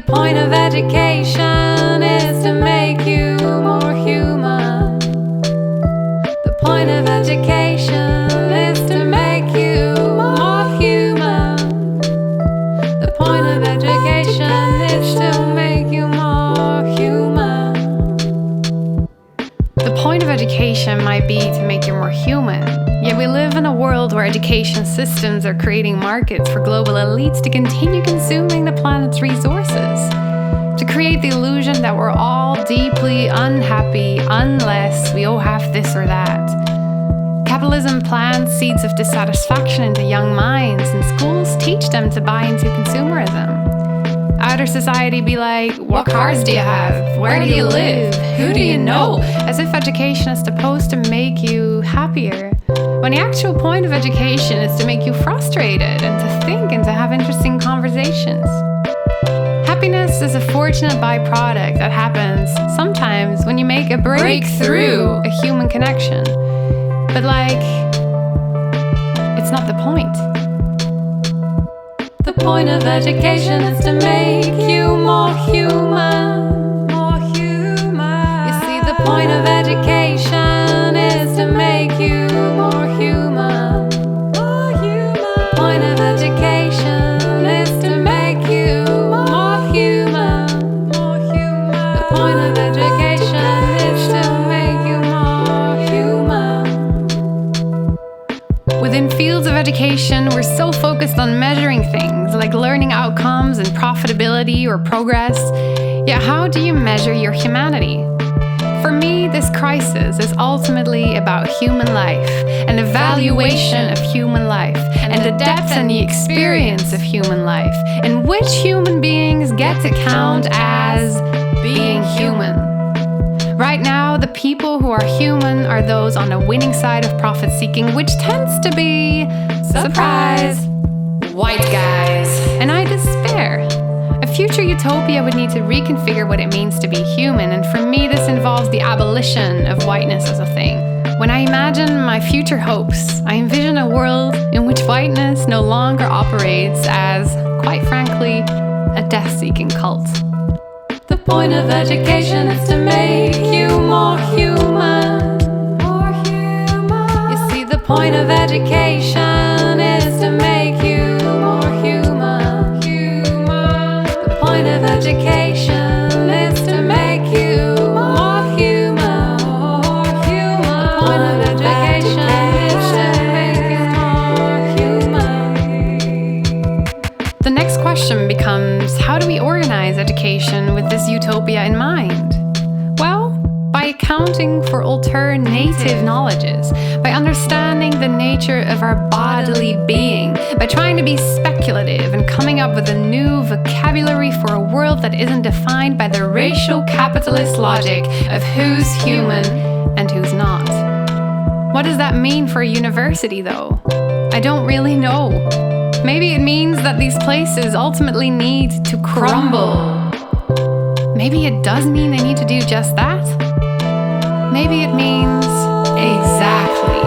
point of education is to make you more human. The point of education is to make you more human. The point of education is to make you more human. The point of education might be to make you more human. Yet we live in a world where education systems are creating markets for global elites to continue consuming the planet's resources, to create the illusion that we're all deeply unhappy unless we all have this or that. Capitalism plants seeds of dissatisfaction into young minds, and schools teach them to buy into consumerism. Outer society be like, what cars do you have? Where do you live? Who do you know? As if education is supposed to make you happier, when the actual point of education is to make you frustrated and to think and to have interesting conversations. Happiness is a fortunate byproduct that happens sometimes when you make a breakthrough a human connection. But it's not the point. The point of education is to make you more human. More human. You see, the point of education is to make you more human. More human. The point of education is to make you more human. More human. The point of education is to make you more human. Within fields of education, we're so focused on measuring things like learning outcomes and profitability or progress. Yet how do you measure your humanity? For me, this crisis is ultimately about human life, an evaluation of human life, and the depth and the experience of human life, and which human beings get to count as being human. Right now, the people who are human are those on the winning side of profit seeking, which tends to be, surprise, white guys. And I despair. A future utopia would need to reconfigure what it means to be human, and for me this involves the abolition of whiteness as a thing. When I imagine my future hopes, I envision a world in which whiteness no longer operates as, quite frankly, a death-seeking cult. The point of education is to make you more human. More human. You see, the point of education is to make you more human. Human. The point of education is to make you more human. More human. The point of education is to make you more human. The next question becomes, how do we organize education with this utopia in mind? Well, by accounting for alternative knowledges, by understanding the nature of our bodily being, by trying to be speculative and coming up with a new vocabulary for a world that isn't defined by the racial capitalist logic of who's human and who's not. What does that mean for a university, though? I don't really know. Maybe it means that these places ultimately need to crumble. Maybe it does mean they need to do just that. Maybe it means exactly